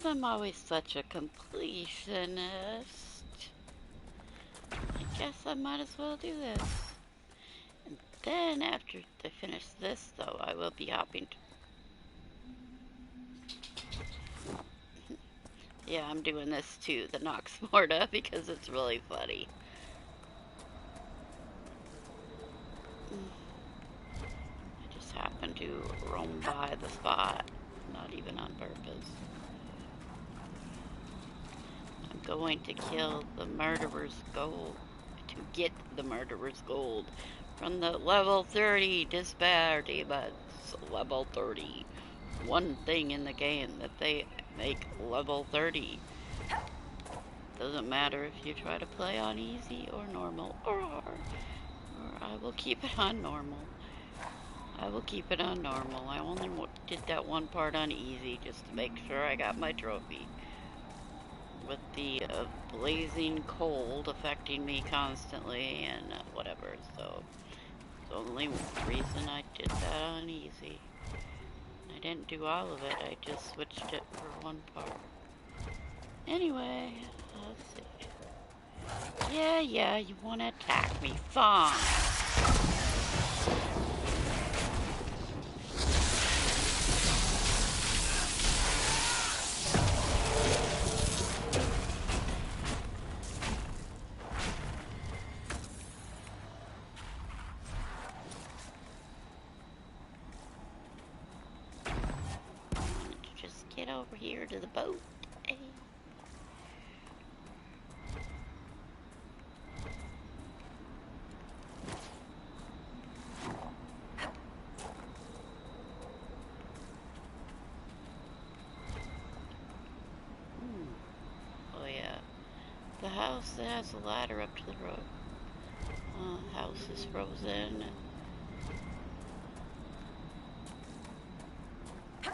I'm always such a completionist. I guess I might as well do this. And then after I finish this, though, I will be hopping to... Yeah, I'm doing this too, the Nox Morta, because it's really funny. I just happened to roam by the spot, not even on purpose. I'm going to kill the murderer's gold, to get the murderer's gold from the level 30 despair demons. Level 30. One thing in the game that they make level 30. Doesn't matter if you try to play on easy or normal or hard. Or I will keep it on normal. I will keep it on normal. I only did that one part on easy just to make sure I got my trophy. With the blazing cold affecting me constantly and whatever, so the only reason I did that on easy. I didn't do all of it, I just switched it for one part. Anyway, let's see. Yeah, you want to attack me, fine. Just get over here to the boat. Hey. Oh yeah, the house that has a ladder up to the road. House is frozen.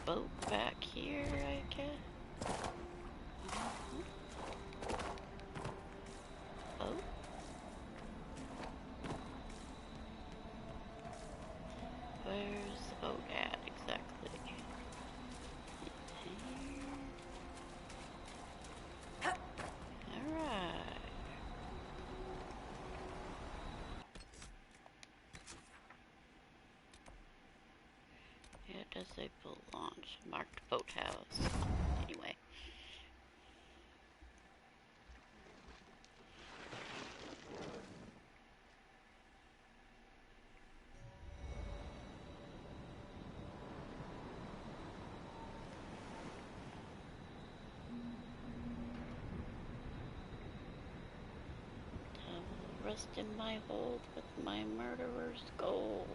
Boat back here, I guess. Boat. Where's the boat at exactly? Alright. It does say boat launch. Marked boathouse. Anyway. I will rest in my hold with my murderer's gold.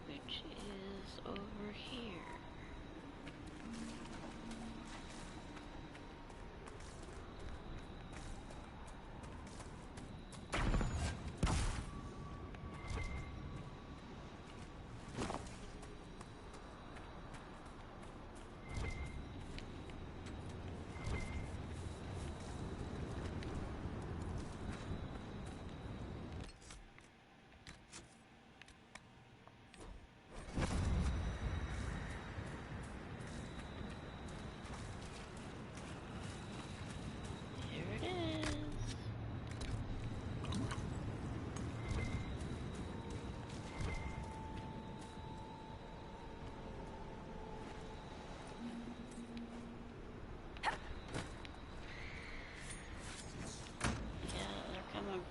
Which is over here.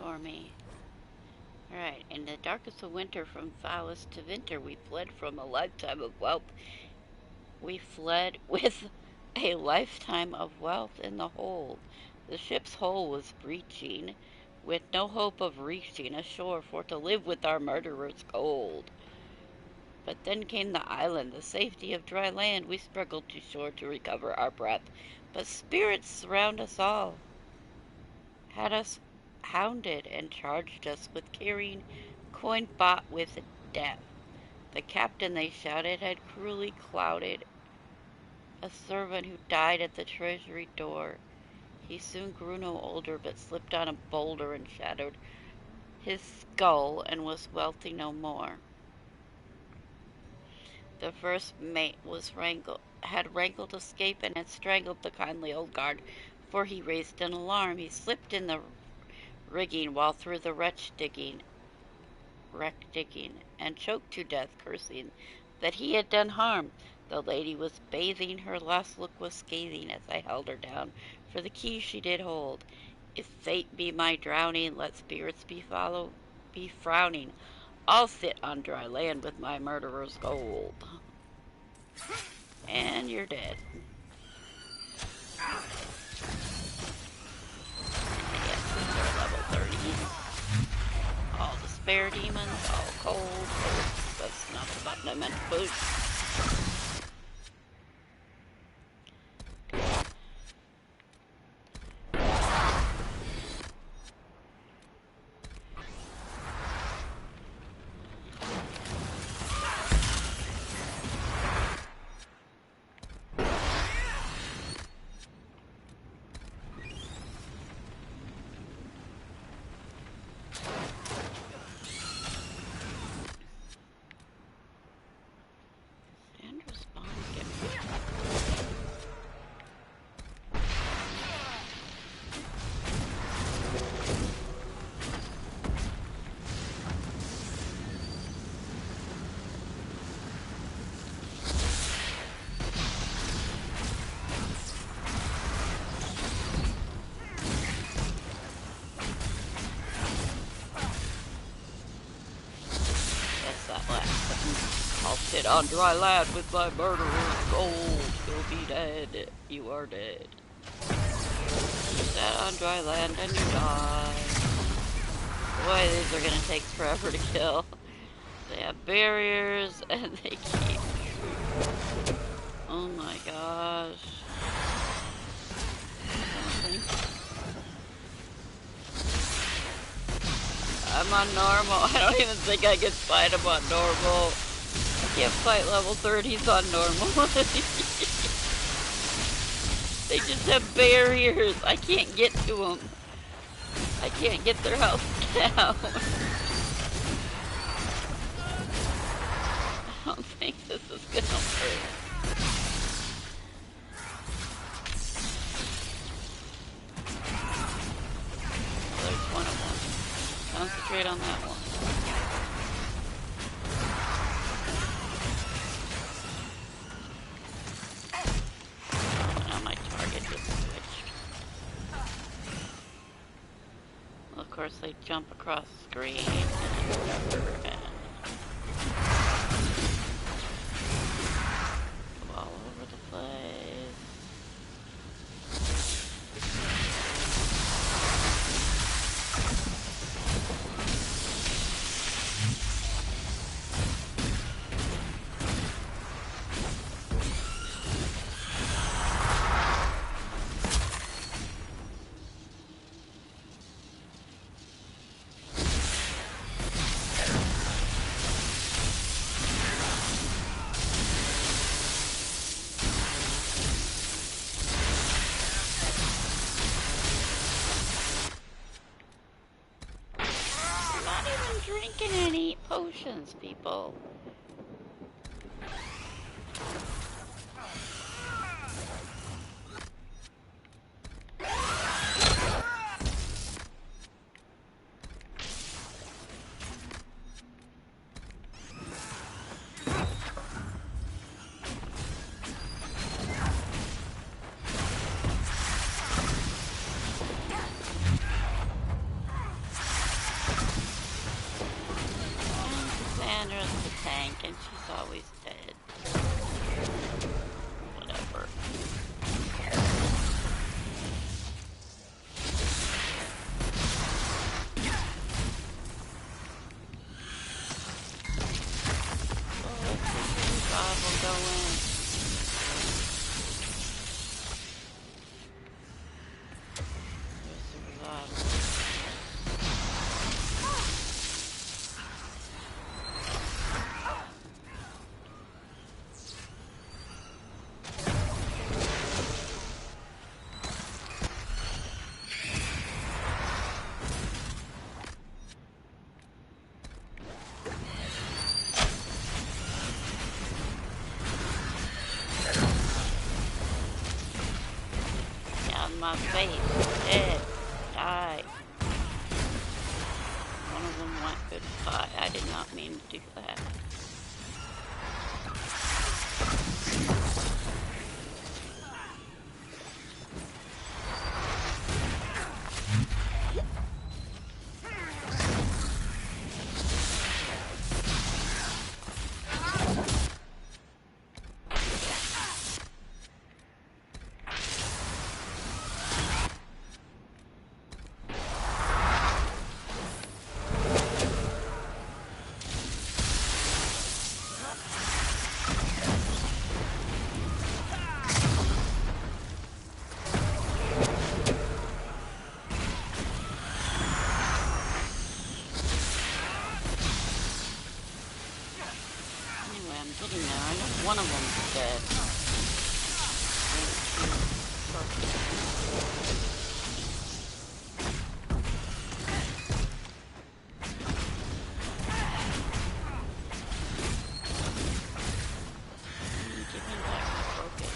For me. Alright, in the darkest of winter, from foulest to winter, we fled from a lifetime of wealth. We fled with a lifetime of wealth in the hold. The ship's hull was breaching, with no hope of reaching ashore, for to live with our murderer's gold. But then came the island, the safety of dry land. We struggled to shore to recover our breath, but spirits surround us all, had us hounded and charged us with carrying coin bought with death. The captain, they shouted, had cruelly clouded a servant who died at the treasury door. He soon grew no older, but slipped on a boulder and shattered his skull and was wealthy no more. The first mate had wrangled escape and had strangled the kindly old guard, for he raised an alarm. He slipped in the rigging while through the wreck digging, and choked to death, cursing that he had done harm. The lady was bathing, her last look was scathing, as I held her down, for the key she did hold. If fate be my drowning, let spirits be frowning. I'll sit on dry land with my murderer's gold. And you're dead. Yes, these are level 30. All the spare demons, all cold. That's not the button I meant to push. Sit on dry land with my murderer's gold. You'll be dead. You are dead. Sit on dry land and you die. Boy, these are gonna take forever to kill. They have barriers and they keep... Oh my gosh. I'm on normal. I don't even think I can fight them on normal. I can't fight level 30s on normal. They just have barriers. I can't get to them. I can't get their health down. I don't think this is gonna work. There's one of them. Concentrate on that one. Of course, they jump across the screen and whatever, and go all over the place. Potions, people. And she's always dead. Whatever. Oh, let's see if Bob will go in. There's the revival. want goodbye. I did not mean to do that. One of them's dead. Give me back my focus.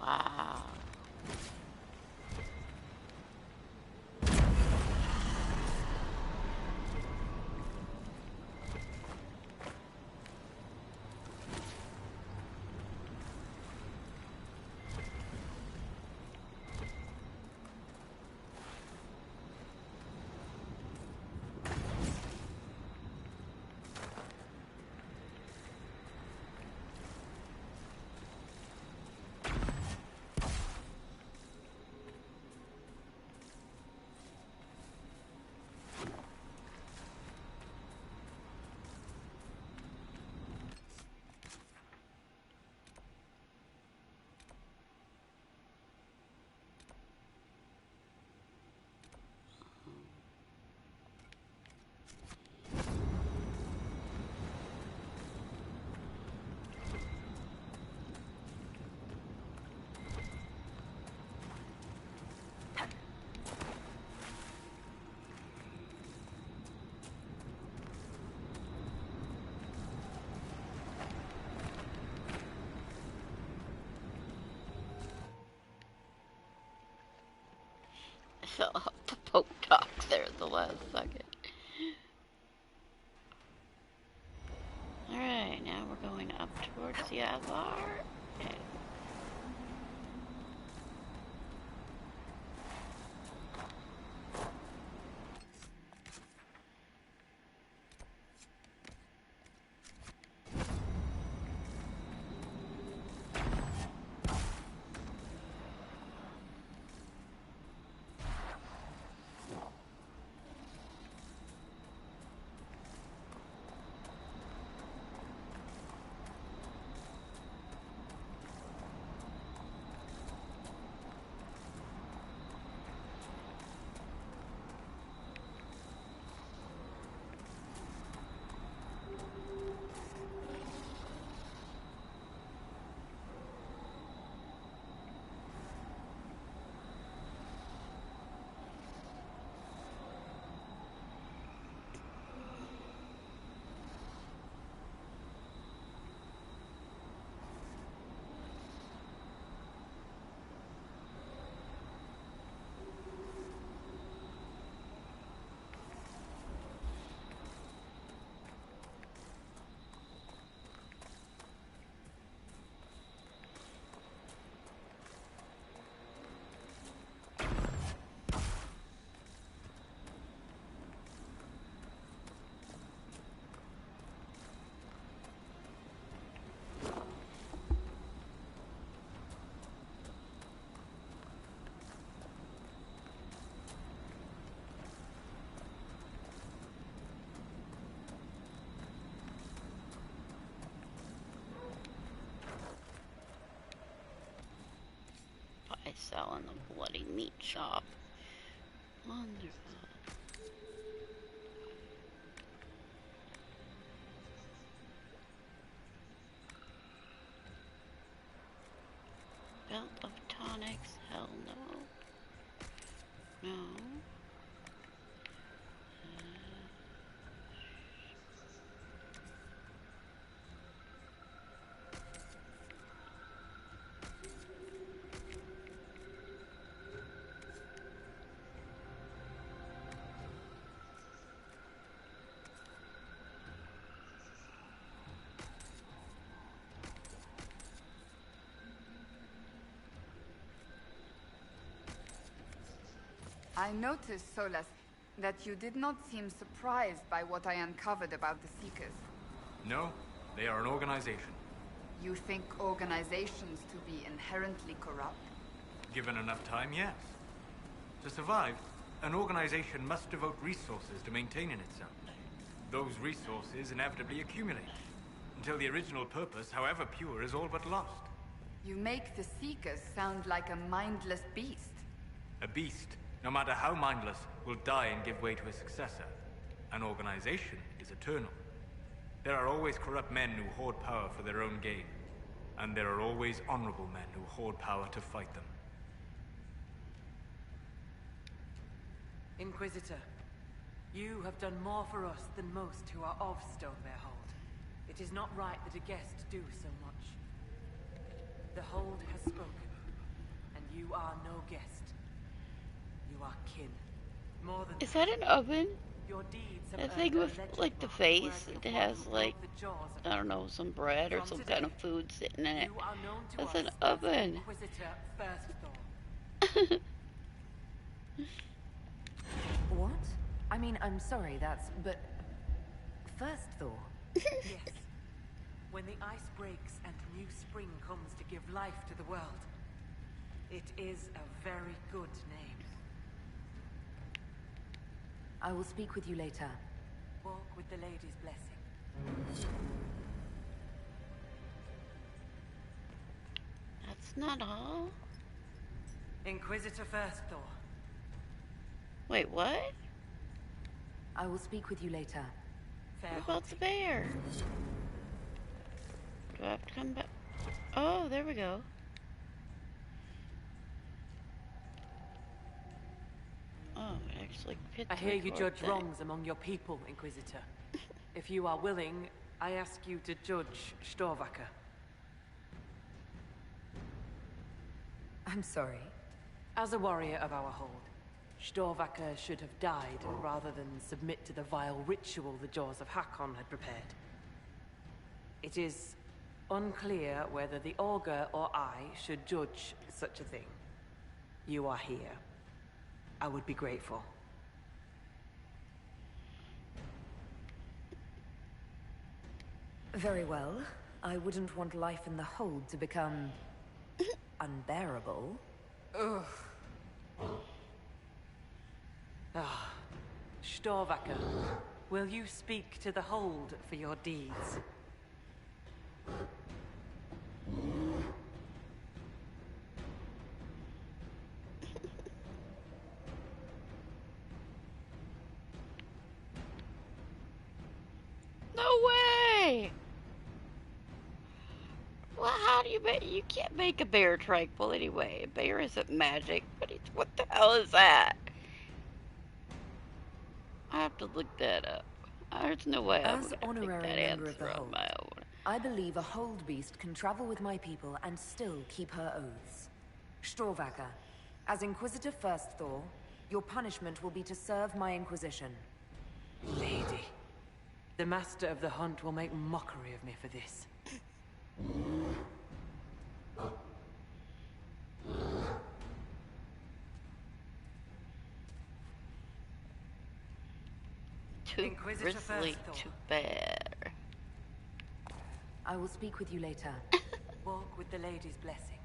Wow. I'll have to poke talk there at the last second. Alright, now we're going up towards the Avar. Okay. I sell in the bloody meat shop. Wonderful. No. I noticed, Solas, that you did not seem surprised by what I uncovered about the Seekers. No, they are an organization. You think organizations to be inherently corrupt? Given enough time, yes. To survive, an organization must devote resources to maintaining itself. Those resources inevitably accumulate, until the original purpose, however pure, is all but lost. You make the Seekers sound like a mindless beast. A beast, no matter how mindless, will die and give way to a successor. An organization is eternal. There are always corrupt men who hoard power for their own gain. And there are always honorable men who hoard power to fight them. Inquisitor, you have done more for us than most who are of Stonebearhold. It is not right that a guest do so much. The Hold has spoken, and you are no guest. You are kin. More than Is that an oven? your deeds have That thing earned a with, legend like, the mark face, worthy of it one has, who like, broke the jaws of I don't know, some bread or From some today, kind of food sitting in it. you are known to That's us an as oven. Inquisitor Firstthorn. What? I mean, I'm sorry, but... First Thor? Yes. When the ice breaks and new spring comes to give life to the world, it is a very good name. I will speak with you later. Walk with the lady's blessing. That's not all? Inquisitor Firstthor. Wait, what? I will speak with you later. Fair What about the bear? Do I have to come back? Oh, there we go. Oh, it actually fits. I hear you judge thing. wrongs among your people, Inquisitor. If you are willing, I ask you to judge Storvacker. I'm sorry. As a warrior of our hold, Storvacker should have died rather than submit to the vile ritual the Jaws of Hakon had prepared. It is unclear whether the Augur or I should judge such a thing. You are here. I would be grateful. Very well. I wouldn't want life in the hold to become... unbearable. Ugh. Ah, Storvacker, will you speak to the hold for your deeds? No way! Well, how do you make? You can't make a bear tranquil anyway. A bear isn't magic, but it's what the hell is that? I have to look that up. There's no way I'm As gonna take honorary that member of answer the on Hold, my own. I believe a hold beast can travel with my people and still keep her oaths. Storvacker, as Inquisitor Firstthor, your punishment will be to serve my Inquisition. Lady, the Master of the Hunt will make mockery of me for this. Too Inquisitor bristly, Firstthor. too bad. I will speak with you later. Walk with the lady's blessing.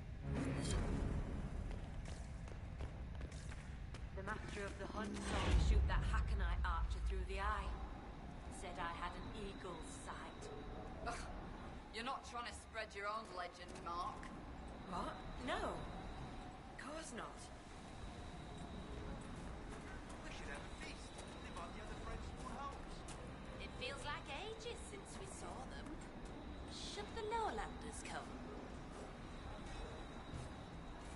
The Master of the Hunt saw me shoot that Hakonite archer through the eye. Said I had an eagle's sight. Ugh. You're not trying to spread your own legend, Mark. What? No. Of course not. We should have a feast. Live on the other friends' homes. It feels like ages since we saw them. Should the Lowlanders come?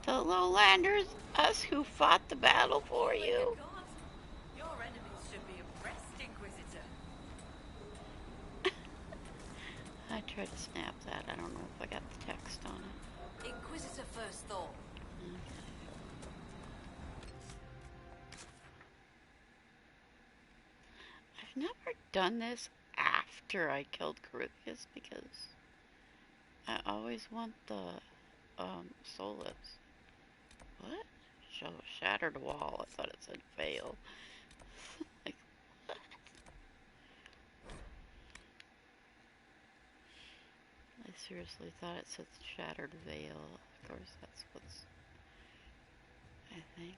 The Lowlanders? us who fought the battle for you. God, your enemies should be impressed, Inquisitor. I tried to snap that. I don't know if I got the text on it. Inquisitor first thought. Okay. I've never done this after I killed Corypheus because I always want the Solas. What? Show shattered wall. I thought it said fail. Like, what? I seriously thought it said shattered veil. Of course, that's what's, I think.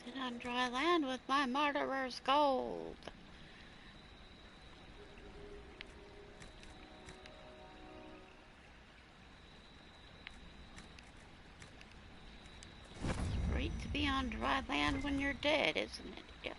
Sit on dry land with my murderer's gold. It's great to be on dry land when you're dead, isn't it? Yep.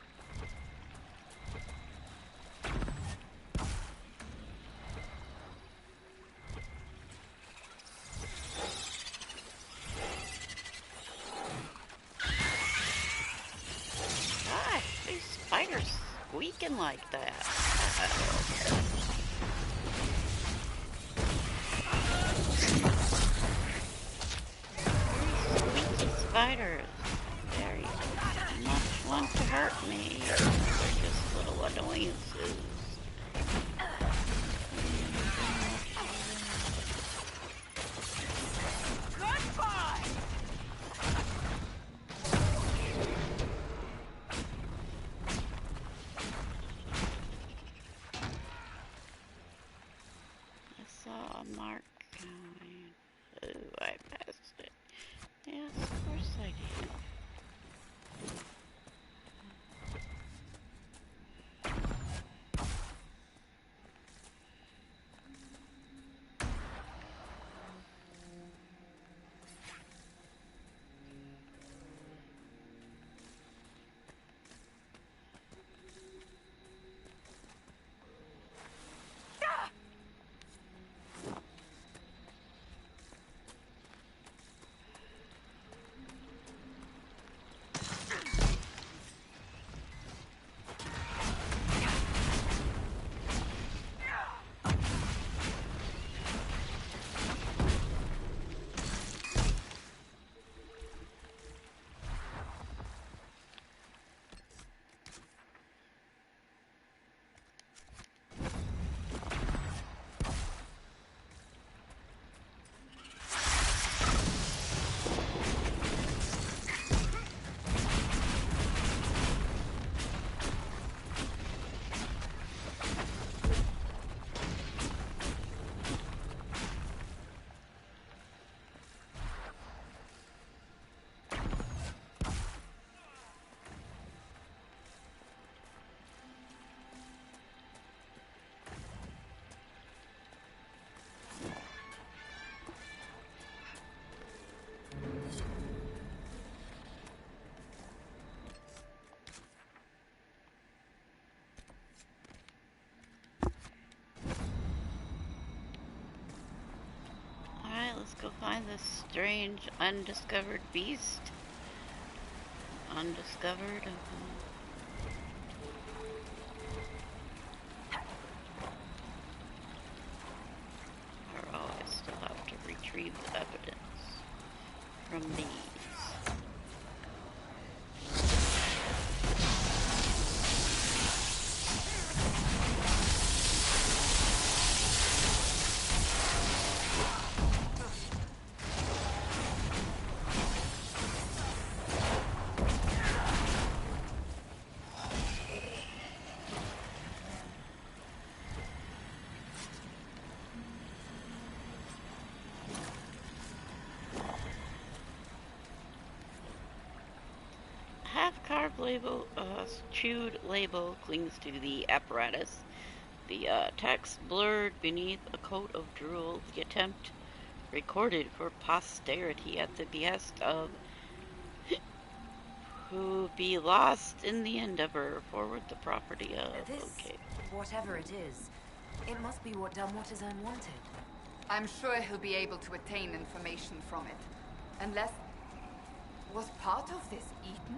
Gosh, these spiders squeaking like that. Squeaky spiders. Very much want to hurt me. They're just little annoyances. I saw a mark going. Oh, I passed it. Yes, of course I did. Alright, let's go find this strange undiscovered beast. Undiscovered. Or oh, I still have to retrieve the evidence from these. Half-carved label, chewed label clings to the apparatus. The text blurred beneath a coat of drool. The attempt recorded for posterity at the behest of Who be lost in the endeavor, forward the property of. This, Okay. whatever it is, it must be what Delmortazan wanted. I'm sure he'll be able to attain information from it. Unless... Was part of this eaten?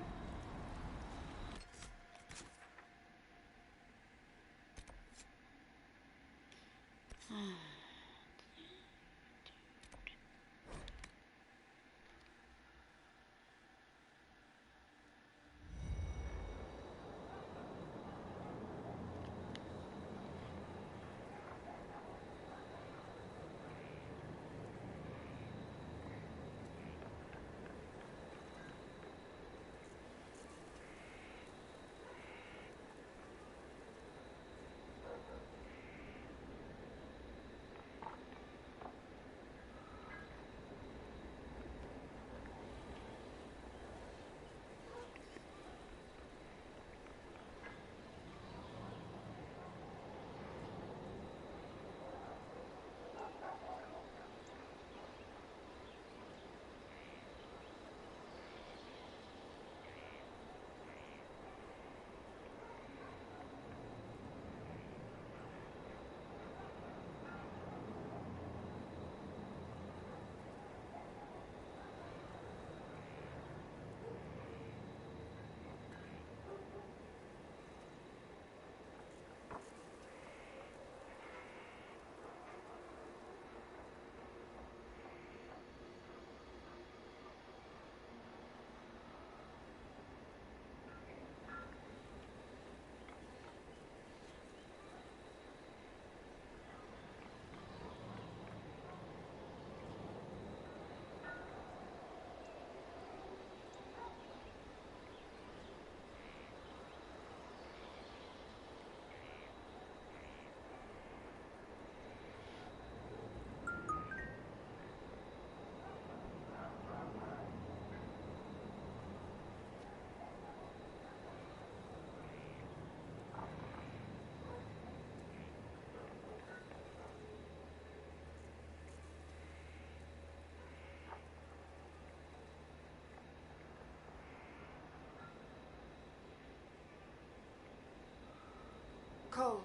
Cole,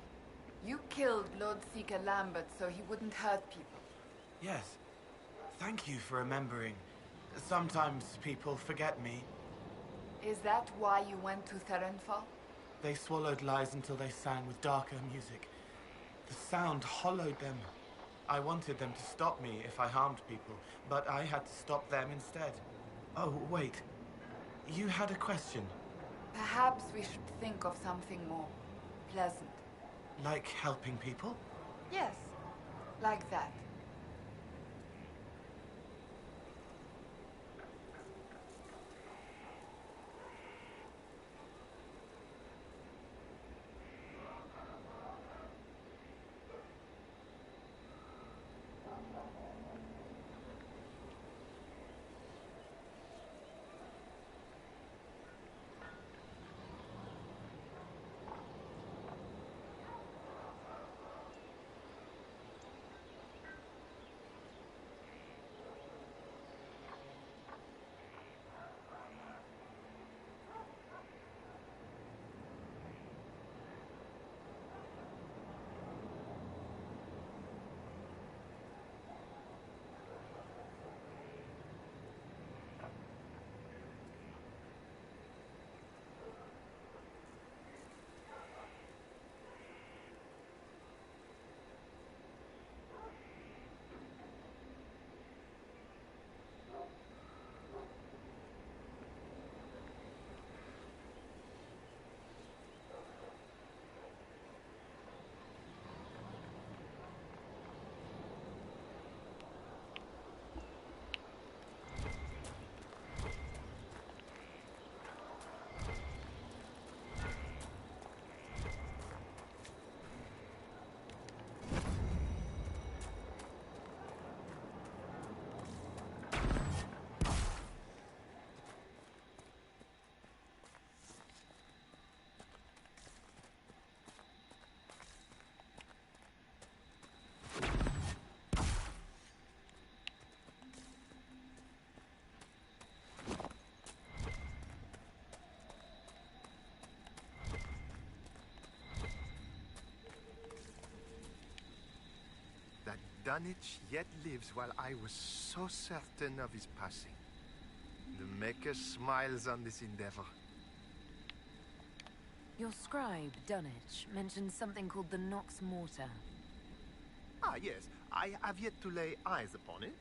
you killed Lord Seeker Lambert so he wouldn't hurt people. Yes. Thank you for remembering. Sometimes people forget me. Is that why you went to Therenfall? They swallowed lies until they sang with darker music. The sound hollowed them. I wanted them to stop me if I harmed people, but I had to stop them instead. Oh, wait. You had a question. Perhaps we should think of something more pleasant. Like helping people? Yes, like that. Dunwich yet lives while I was so certain of his passing. The Maker smiles on this endeavor. Your scribe, Dunwich, mentioned something called the Nox Mortar. Ah, yes. I have yet to lay eyes upon it.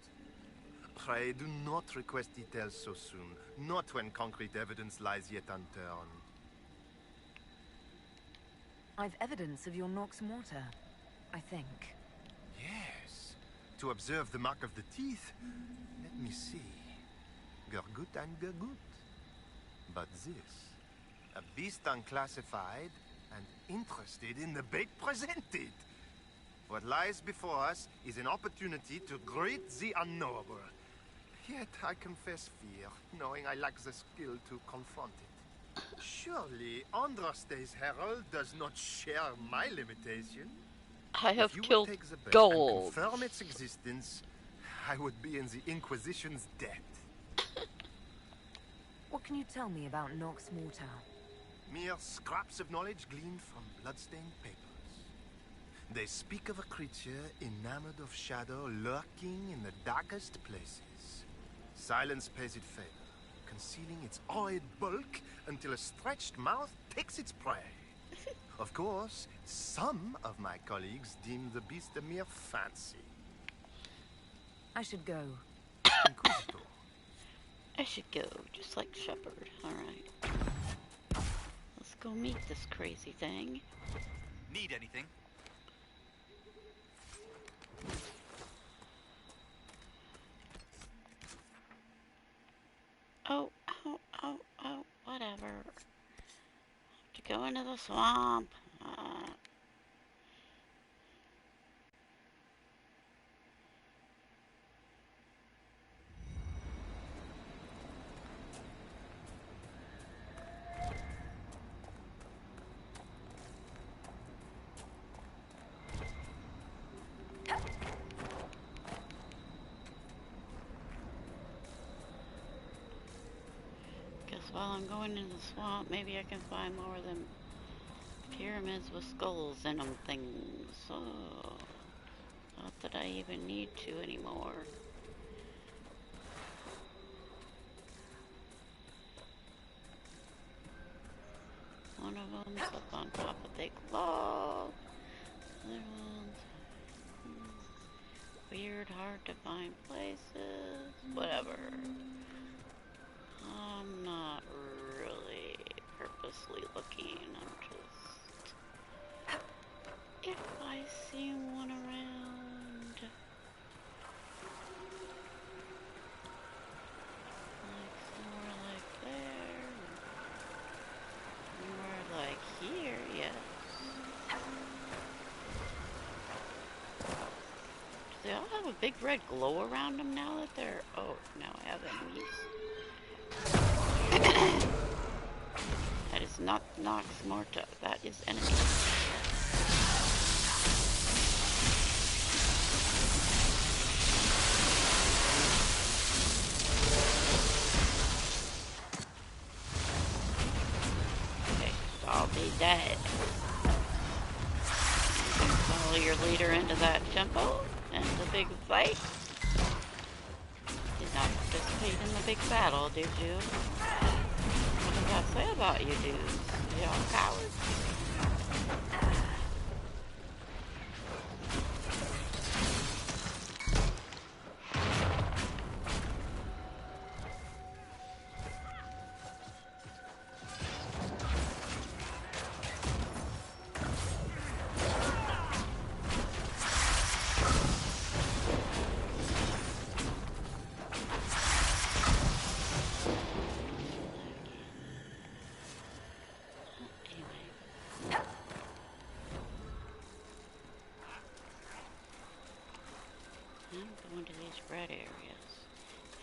Pray do not request details so soon. Not when concrete evidence lies yet unturned. I've evidence of your Nox Mortar, I think. Yes. To observe the mark of the teeth. Let me see. Gurgut and Gurgut. But this. A beast unclassified and interested in the bait presented. What lies before us is an opportunity to greet the unknowable. Yet I confess fear, knowing I lack the skill to confront it. Surely Andraste's herald does not share my limitation. I have If you would killed take the bait gold. and confirm its existence, I would be in the Inquisition's debt. What can you tell me about Nox Mortar? Mere scraps of knowledge gleaned from bloodstained papers. They speak of a creature enamored of shadow lurking in the darkest places. Silence pays it favor, concealing its awed bulk until a stretched mouth takes its prey. Of course, some of my colleagues deem the beast a mere fancy. I should go. Inquisitor. I should go, just like Shepard. Alright. Let's go meet this crazy thing. Need anything? Oh, whatever. Have to go into the swamp. While I'm going into the swamp, maybe I can find more of them pyramids with skulls in them things. Oh, not that I even need to anymore. One of them's up on top of a big log. Other one's weird, hard to find places. Whatever. I'm not really purposely looking, I'm just... If I see one around... Like somewhere like there... Somewhere like here, yes. Do they all have a big red glow around them now that they're... Oh, now I have enemies. That is not Nox Morta. That is enemy. Okay, so I'll be dead. You can follow your leader into that temple and the big fight. Did not participate in the big battle, did you? What does that say about you dudes? Y'all cowards?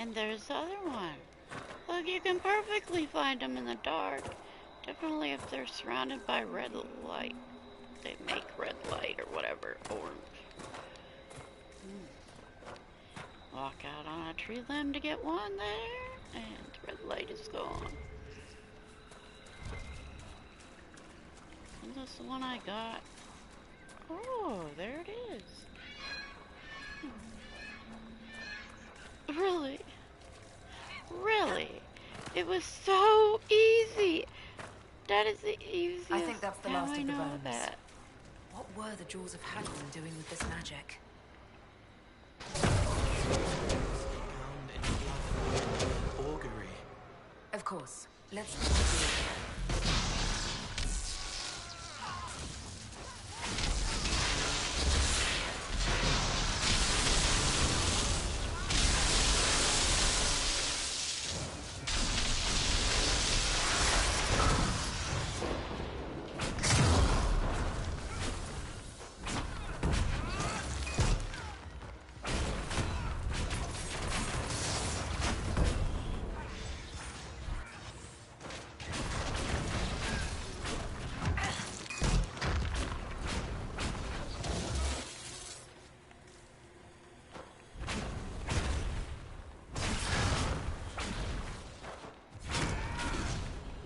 And there's the other one. Look, you can perfectly find them in the dark. Definitely if they're surrounded by red light. They make red light or whatever, orange. Walk out on a tree limb to get one there, and the red light is gone. Is this the one I got? Oh, there it is. Really? Really? It was so easy. That is the easiest. I think that's the How last I of the know bones. that. What were the Jaws of Hakon doing with this magic? Bound in blood. Augury. Of course. Let's speak with you.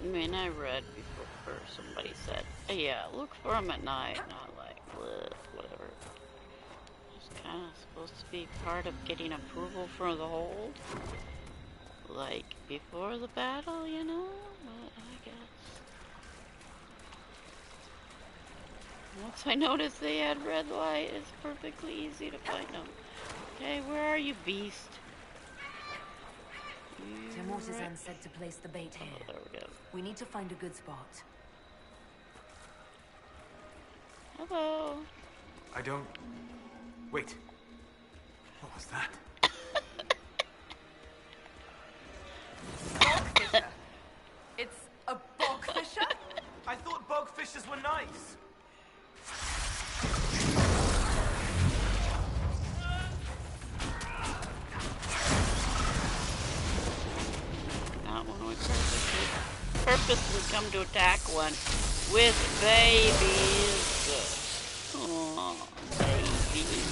I mean, I read before somebody said, yeah, look for them at night, not like, whatever. It's kind of supposed to be part of getting approval for the hold. Like, before the battle, you know? But I guess. Once I noticed they had red light, it's perfectly easy to find them. Okay, where are you, beast? Mortizan said to place the bait here. Oh, there we go. We need to find a good spot. Hello. I don't... Wait. What was that? Bogfisher. It's a bogfisher? I thought bogfishers were nice. Not when we purposely come to attack one with babies. Aww, babies.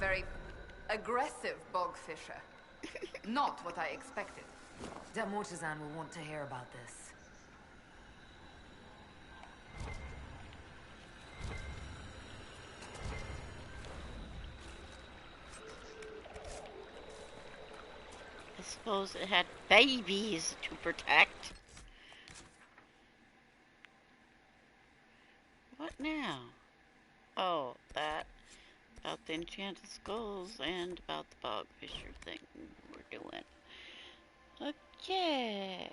Very aggressive bogfisher. Not what I expected. Mortizan will want to hear about this. I suppose it had babies to protect. What now? Oh, that. About the enchanted skulls and about the bogfisher thing we're doing. Okay.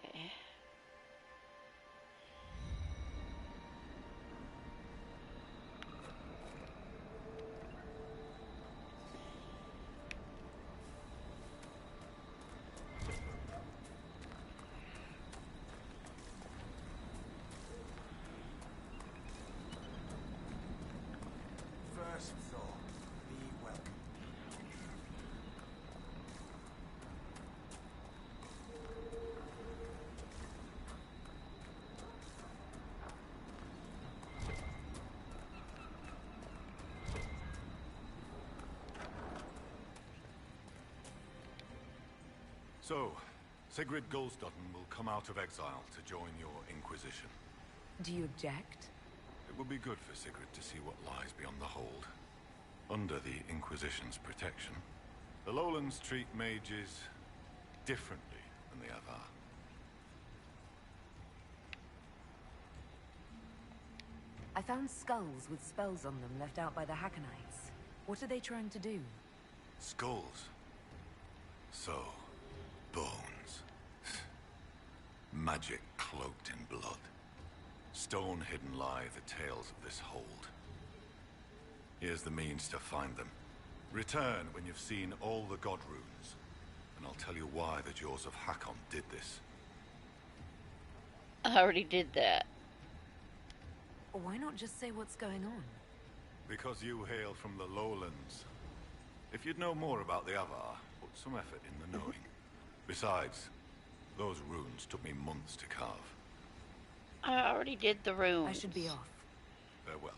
First thought, be welcome. So, Sigrid Gulsdottin will come out of exile to join your Inquisition. Do you object? It would be good for Sigrid to see what lies beyond the hold. Under the Inquisition's protection, the Lowlands treat mages differently than the Avar. I found skulls with spells on them left out by the Hackonites. What are they trying to do? Skulls. So, bones. Magic cloaked in blood. Stone-hidden lie the tales of this hold. Here's the means to find them. Return when you've seen all the god runes, and I'll tell you why the Jaws of Hakon did this. I already did that. Why not just say what's going on? Because you hail from the Lowlands. If you'd know more about the Avar, put some effort in the knowing. Besides, those runes took me months to carve. I already did the runes. I should be off. Farewell.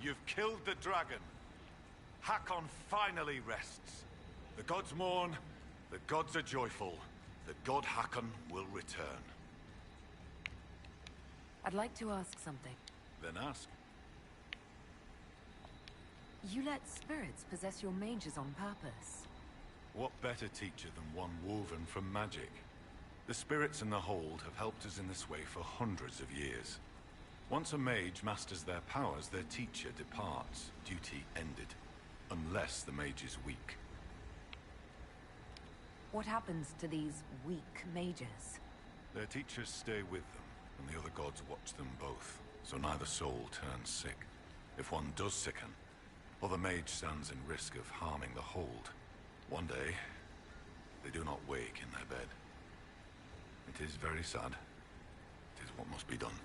You've killed the dragon. Hakon finally rests. The gods mourn, the gods are joyful. The god Hakon will return. I'd like to ask something. Then ask. You let spirits possess your mages on purpose. What better teacher than one woven from magic? The spirits in the hold have helped us in this way for hundreds of years. Once a mage masters their powers, their teacher departs, duty ended. Unless the mage is weak. What happens to these weak mages? Their teachers stay with them, and the other gods watch them both, so neither soul turns sick. If one does sicken, or the mage stands in risk of harming the hold, one day, they do not wake in their bed. It is very sad. It is what must be done.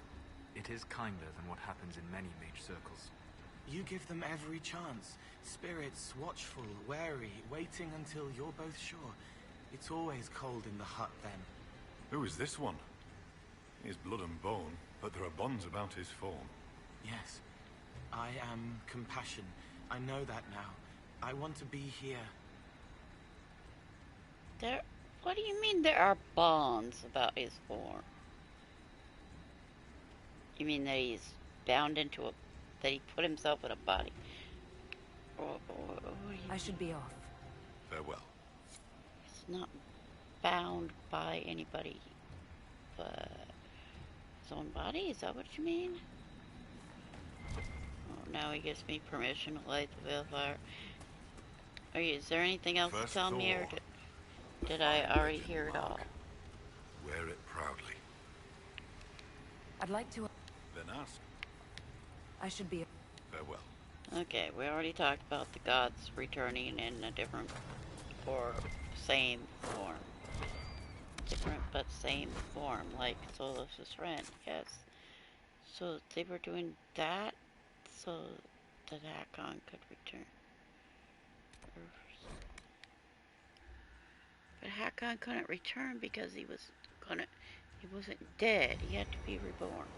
It is kinder than what happens in many mage circles. You give them every chance. Spirits, watchful, wary, waiting until you're both sure. It's always cold in the hut then. Who is this one? He is blood and bone, but there are bonds about his form. Yes. I am compassion. I know that now. I want to be here. What do you mean there are bonds about his form? You mean that he's bound into that he put himself in a body? I should be off. Farewell. He's not bound by anybody but his own body? Is that what you mean? Oh, now he gives me permission to light the balefire. Is there anything else to tell me, or did I already hear it all? Wear it proudly. I'd like to... Then ask. I should be... Farewell. Okay, we already talked about the gods returning in a different or same form. Different but same form, like Solas' friend, yes. So they were doing that so that Hakon could return. But Hakon couldn't return because he wasn't dead. He had to be reborn.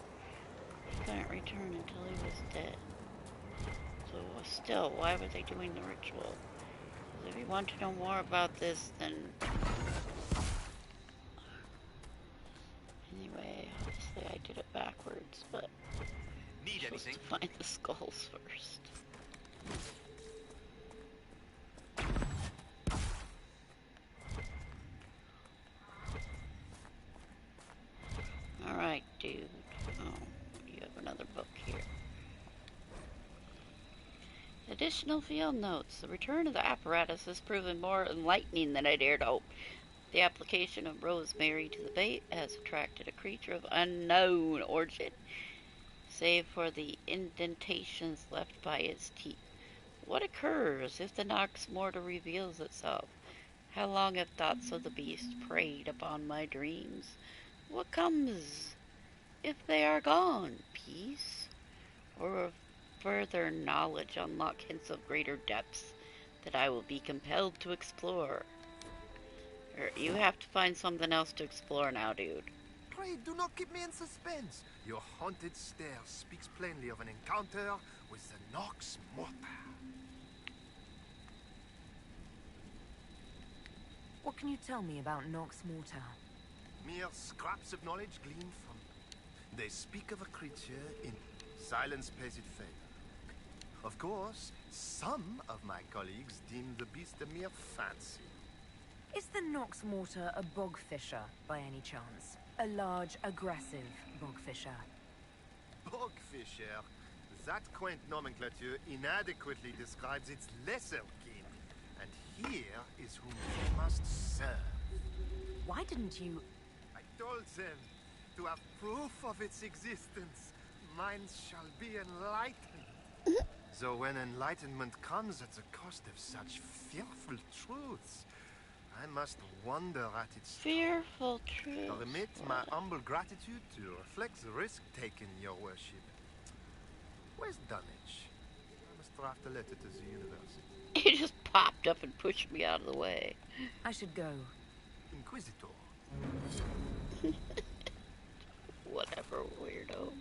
He couldn't return until he was dead. So still, why were they doing the ritual? If you want to know more about this, then... Anyway, obviously I did it backwards, but... Need I'm anything? supposed to find the skulls first. Alright, dude. Oh, you have another book here. Additional field notes. The return of the apparatus has proven more enlightening than I dared hope. The application of rosemary to the bait has attracted a creature of unknown origin, save for the indentations left by its teeth. What occurs if the Nox Morta reveals itself? How long have thoughts of the beast preyed upon my dreams? What comes if they are gone? Peace? Or further knowledge unlock hints of greater depths that I will be compelled to explore? You have to find something else to explore now, dude. Pray, do not keep me in suspense. Your haunted stare speaks plainly of an encounter with the Nox Morta. What can you tell me about Nox Morta? Mere scraps of knowledge gleaned from them. They speak of a creature in silence pays it favor. Of course, some of my colleagues deem the beast a mere fancy. Is the Nox Morta a bogfisher, by any chance? A large, aggressive bogfisher? Bogfisher? That quaint nomenclature inadequately describes its lesser kin. And here is whom we must serve. Why didn't you... I told them to have proof of its existence. Minds shall be enlightened. So when enlightenment comes at the cost of such fearful truths, I must wonder at its fearful truth. I remit my humble gratitude to reflect the risk taken, your worship. Where's Dunnage? I must draft a letter to the university. He just popped up and pushed me out of the way. I should go. Inquisitor. Whatever, weirdo.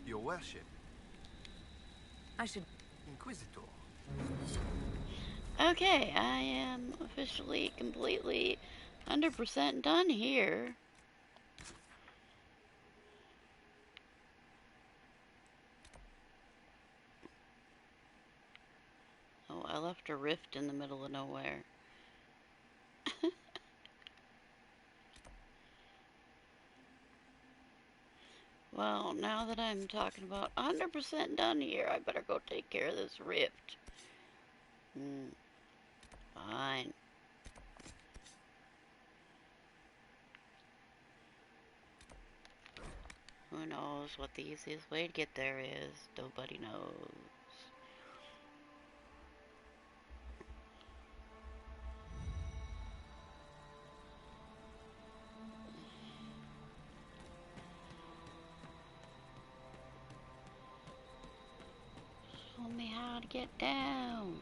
Your worship. I should... Inquisitor. Okay, I am officially, completely, 100% done here. Oh, I left a rift in the middle of nowhere. Well, now that I'm talking about 100% done here, I better go take care of this rift. Fine. Who knows what the easiest way to get there is? Nobody knows. Show me how to get down.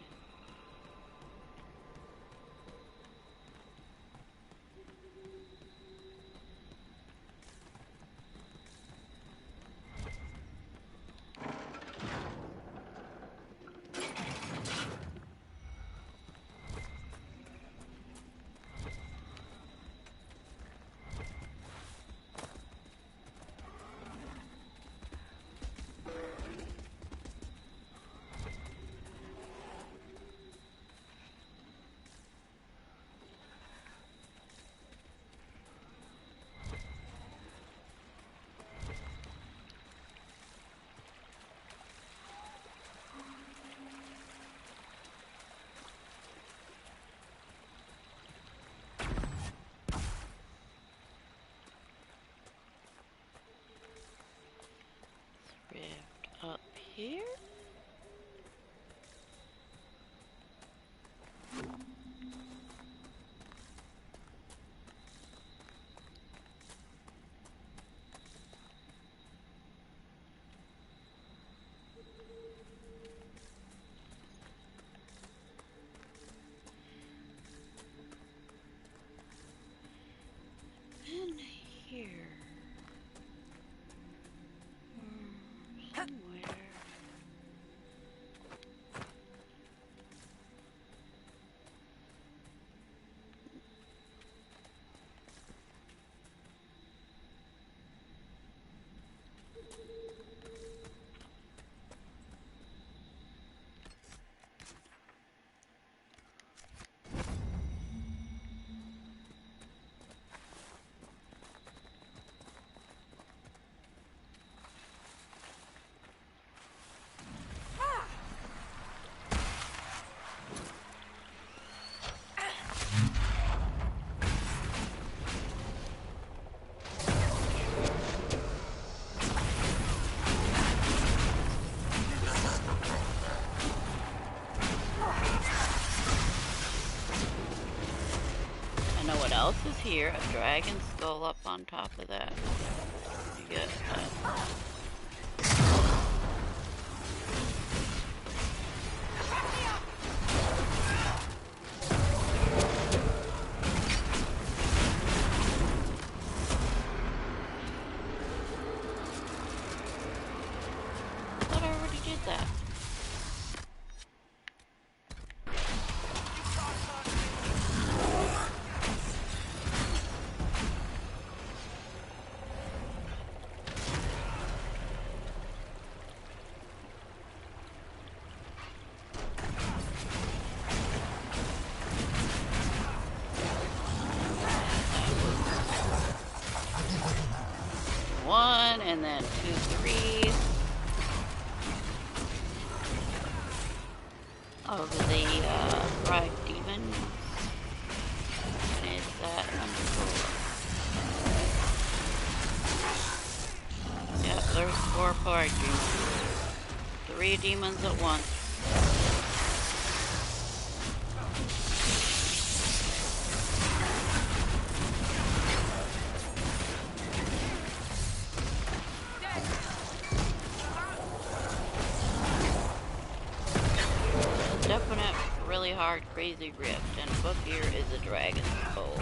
Up here? In here. Somewhere. Else is here, a dragon skull up on top of that. You get that. I thought I already did that. and then 2, 3 of the right demon. And is that number 4? Yep, there's 4 pride demons. 3 demons at once. Definite, really hard, crazy rift, and above here is a dragon's skull.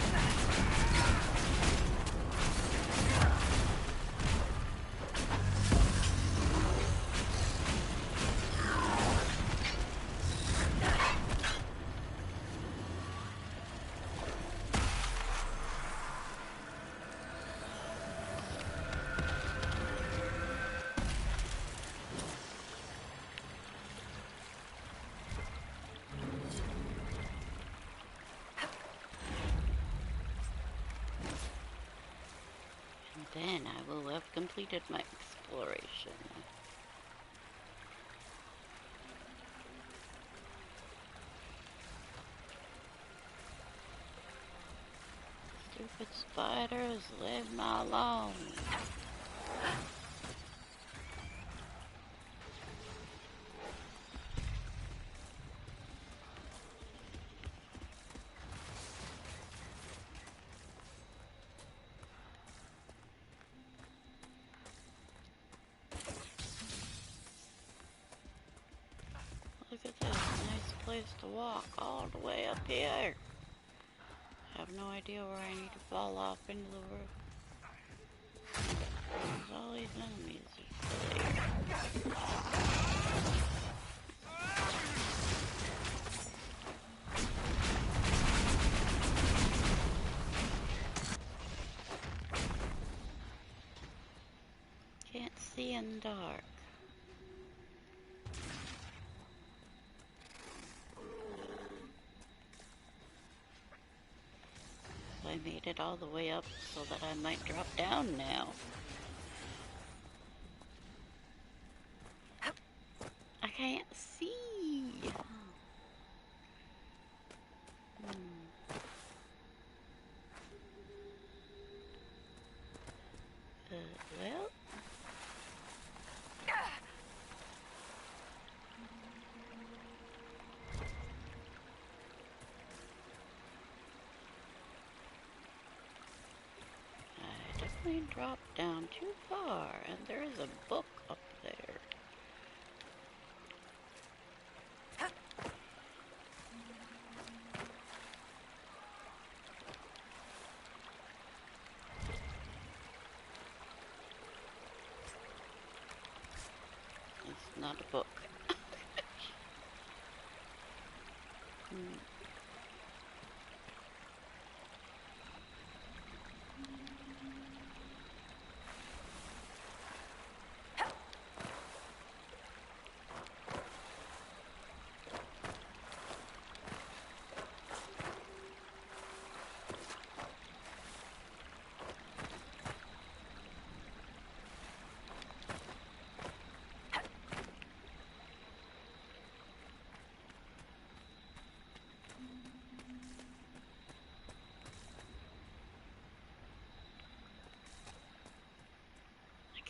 Then I will have completed my exploration. Stupid spiders, leave me alone. Look at this, nice place to walk all the way up here. I have no idea where I need to fall off into the roof. There's all these enemies are still here. Can't see in the dark. I made it all the way up so that I might drop down now. I can't see. Well. I dropped down too far, and there is a book up there. It's not a book.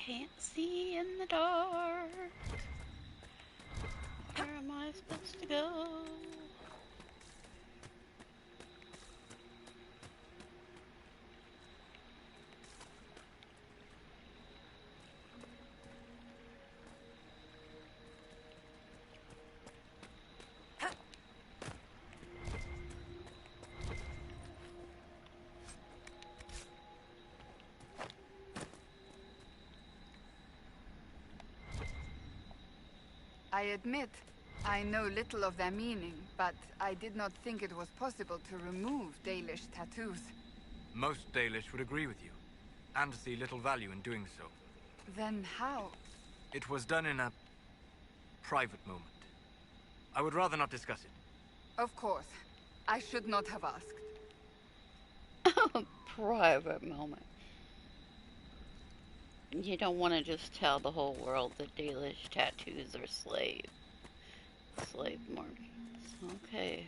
Can't see in the dark. Where am I supposed to go? I admit, I know little of their meaning, but I did not think it was possible to remove Dalish tattoos. Most Dalish would agree with you, and see little value in doing so. Then how? It was done in a private moment. I would rather not discuss it. Of course. I should not have asked. Private moment. You don't want to just tell the whole world that Dalish tattoos are slave markings. Okay.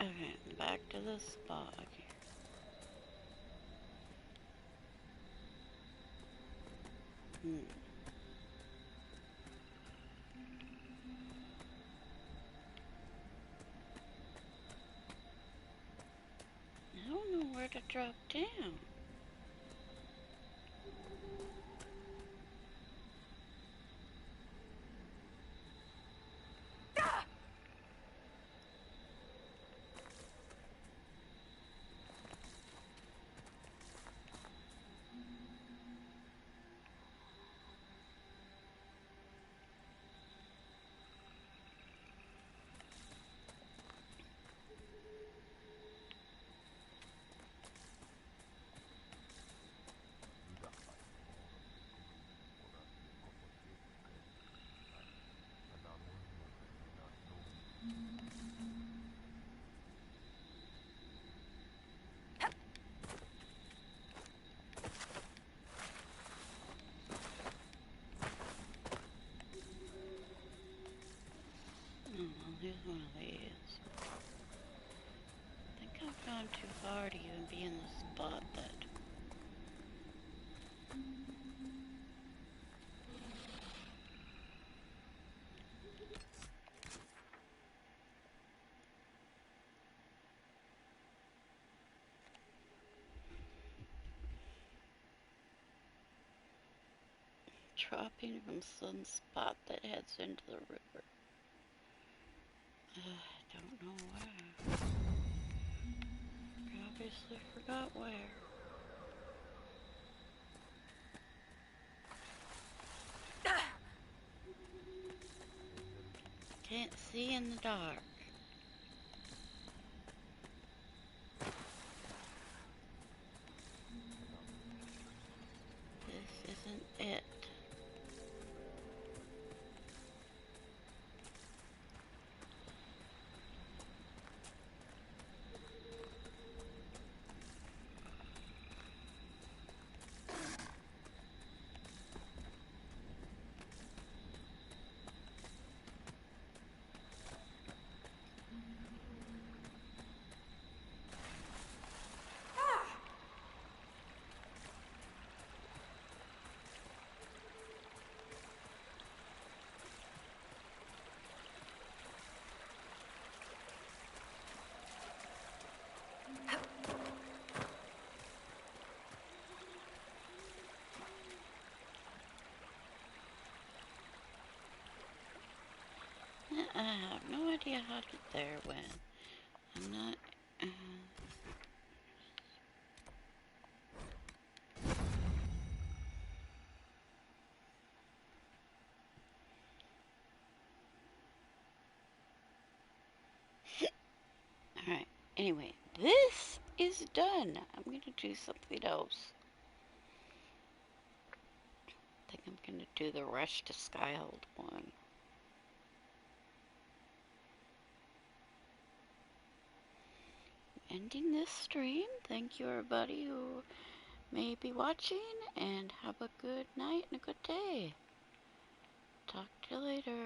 Okay, back to the spot. I don't know where to drop down. Here's one of these. I think I've gone too far to even be in the spot that... dropping from some spot that heads into the river. I don't know where. I obviously forgot where. Can't see in the dark. This isn't it. I have no idea how to get there when I'm not... Alright, anyway, this is done. I'm going to do something else. I think I'm going to do the Rush to Skyhold one. Ending this stream. Thank you everybody who may be watching, and have a good night and a good day. Talk to you later.